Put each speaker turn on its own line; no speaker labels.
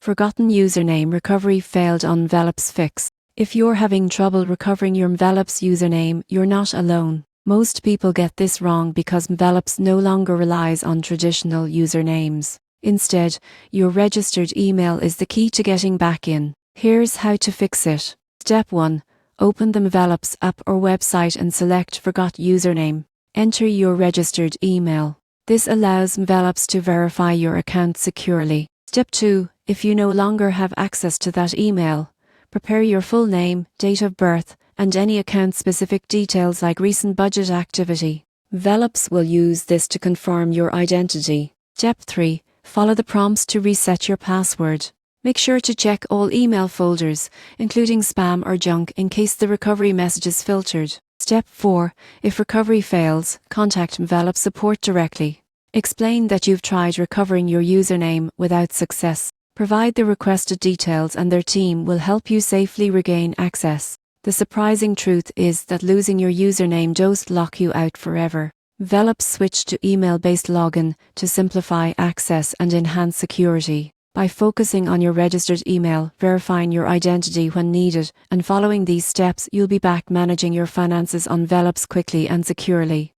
Forgotten username recovery failed on Mvelopes Fix. If you're having trouble recovering your Mvelopes username, you're not alone. Most people get this wrong because Mvelopes no longer relies on traditional usernames. Instead, your registered email is the key to getting back in. Here's how to fix it. Step 1. Open the Mvelopes app or website and select Forgot Username. Enter your registered email. This allows Mvelopes to verify your account securely. Step 2. If you no longer have access to that email, prepare your full name, date of birth, and any account-specific details like recent budget activity. Mvelopes will use this to confirm your identity. Step 3. Follow the prompts to reset your password. Make sure to check all email folders, including spam or junk, in case the recovery message is filtered. Step 4. If recovery fails, contact Mvelopes support directly. Explain that you've tried recovering your username without success. Provide the requested details and their team will help you safely regain access. The surprising truth is that losing your username doesn't lock you out forever. Mvelopes switched to email-based login to simplify access and enhance security. By focusing on your registered email, verifying your identity when needed, and following these steps, you'll be back managing your finances on Mvelopes quickly and securely.